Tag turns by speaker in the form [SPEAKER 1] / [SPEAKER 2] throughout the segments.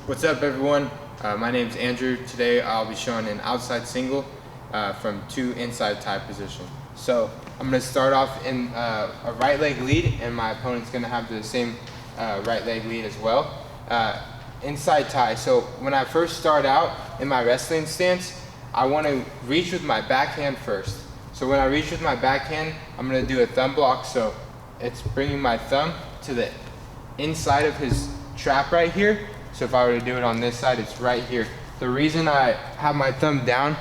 [SPEAKER 1] What's up, everyone? My name is Andrew. Today I'll be showing an outside single from 2 inside tie position. So I'm going to start off in a right leg lead, and my opponent's going to have the same right leg lead as well. Inside tie. So when I first start out in my wrestling stance, I want to reach with my backhand first. So when I reach with my backhand, I'm going to do a thumb block. So it's bringing my thumb to the inside of his trap right here. So if I were to do it on this side, it's right here. The reason I have my thumb down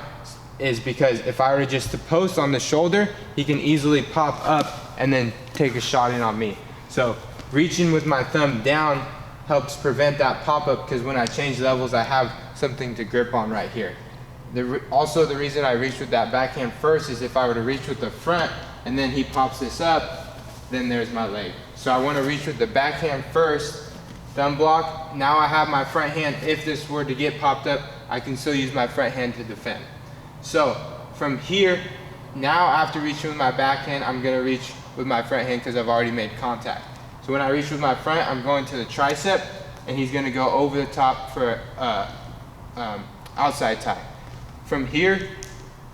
[SPEAKER 1] is because if I were just to post on the shoulder, he can easily pop up and then take a shot in on me. So reaching with my thumb down helps prevent that pop-up, because when I change levels, I have something to grip on right here. Also, the reason I reach with that backhand first is if I were to reach with the front and then he pops this up, then there's my leg. So I want to reach with the backhand first, thumb block. Now I have my front hand. If this were to get popped up, I can still use my front hand to defend. So from here, now after reaching with my backhand, I'm going to reach with my front hand because I've already made contact. So when I reach with my front, I'm going to the tricep, and he's going to go over the top for outside tie. From here,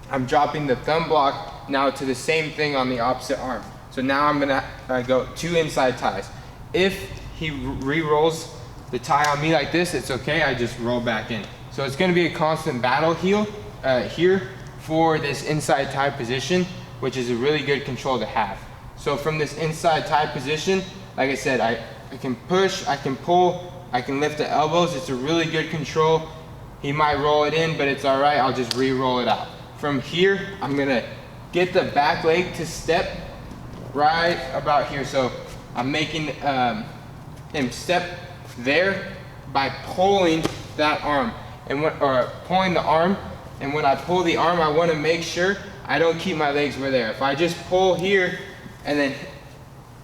[SPEAKER 1] I'm dropping the thumb block now to the same thing on the opposite arm. So now I'm going to go 2 inside ties. If he re-rolls the tie on me like this, it's okay, I just roll back in. So it's going to be a constant battle here for this inside tie position, which is a really good control to have. So from this inside tie position, like I said, I can push, I can pull, I can lift the elbows. It's a really good control. He might roll it in, but it's all right, I'll just re-roll it out. From here, I'm going to get the back leg to step right about here. So I'm making him step there by pulling that arm, or pulling the arm. And when I pull the arm, I want to make sure I don't keep my legs where they're. If I just pull here and then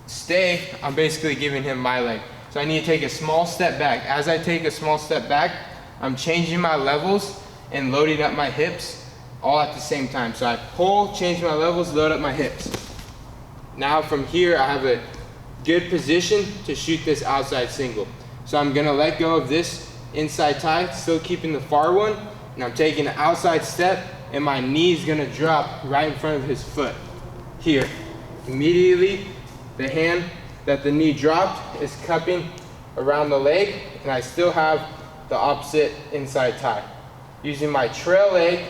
[SPEAKER 1] stay, I'm basically giving him my leg. So I need to take a small step back. As I take a small step back, I'm changing my levels and loading up my hips all at the same time. So I pull, change my levels, load up my hips. Now from here, I have a good position to shoot this outside single. So I'm gonna let go of this inside tie, still keeping the far one, and I'm taking an outside step, and my knee is gonna drop right in front of his foot. Here, immediately, the hand that the knee dropped is cupping around the leg, and I still have the opposite inside tie. Using my trail leg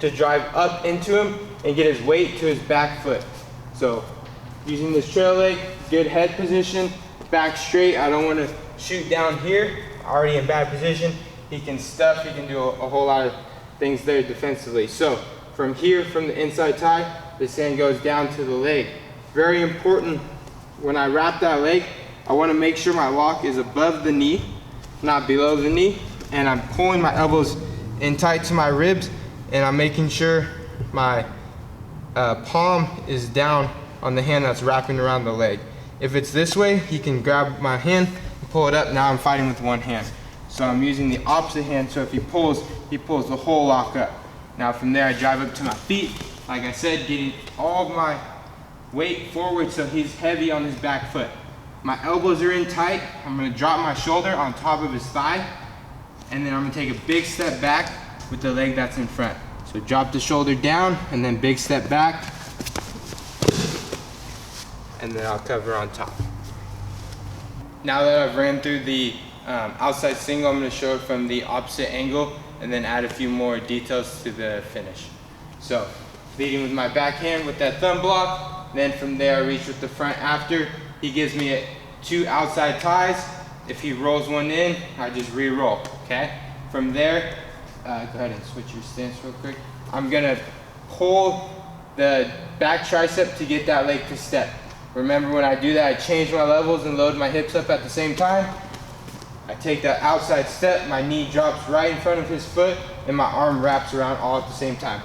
[SPEAKER 1] to drive up into him and get his weight to his back foot. So using this trail leg, good head position, back straight. I don't want to shoot down here, already in bad position. He can stuff, he can do a whole lot of things there defensively. So from here, from the inside tie, this hand goes down to the leg. Very important, when I wrap that leg, I want to make sure my lock is above the knee, not below the knee, and I'm pulling my elbows in tight to my ribs, and I'm making sure my palm is down on the hand that's wrapping around the leg. If it's this way, he can grab my hand and pull it up. Now I'm fighting with one hand. So I'm using the opposite hand, so if he pulls the whole lock up. Now from there, I drive up to my feet, like I said, getting all of my weight forward so he's heavy on his back foot. My elbows are in tight. I'm gonna drop my shoulder on top of his thigh, and then I'm gonna take a big step back with the leg that's in front. So drop the shoulder down, and then big step back, and then I'll cover on top. Now that I've ran through the outside single, I'm gonna show it from the opposite angle, and then add a few more details to the finish. So leading with my backhand with that thumb block, then from there I reach with the front after. He gives me 2 outside ties. If he rolls one in, I just re-roll, okay? From there, go ahead and switch your stance real quick. I'm gonna pull the back tricep to get that leg to step. Remember, when I do that, I change my levels and load my hips up at the same time. I take that outside step, my knee drops right in front of his foot, and my arm wraps around all at the same time.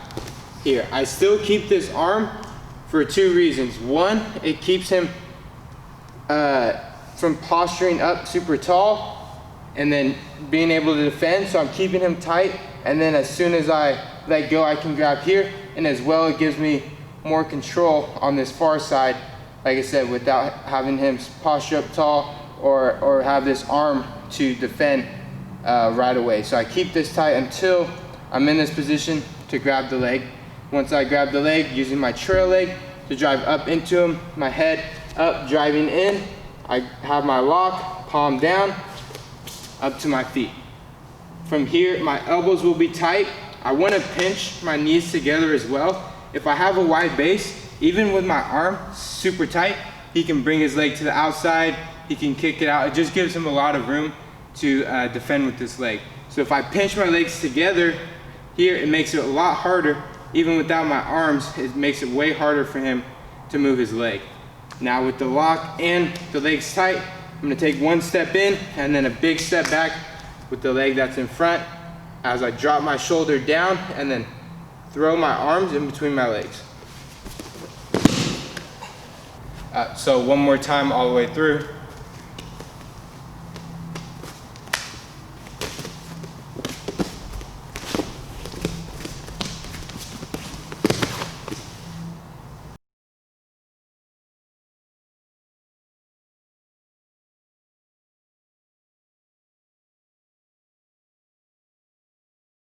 [SPEAKER 1] Here, I still keep this arm for 2 reasons. One, it keeps him from posturing up super tall and then being able to defend, so I'm keeping him tight, and then as soon as I let go, I can grab here, and as well, it gives me more control on this far side, like I said, without having him posture up tall or have this arm to defend right away. So I keep this tight until I'm in this position to grab the leg. Once I grab the leg, using my trail leg to drive up into him, my head up, driving in, I have my lock, palm down, up to my feet. From here, my elbows will be tight. I want to pinch my knees together as well. If I have a wide base, even with my arm super tight, he can bring his leg to the outside, he can kick it out. It just gives him a lot of room to defend with this leg. So if I pinch my legs together here, it makes it a lot harder. Even without my arms, it makes it way harder for him to move his leg. Now with the lock and the legs tight, I'm gonna take one step in and then a big step back with the leg that's in front as I drop my shoulder down and then throw my arms in between my legs. So one more time all the way through.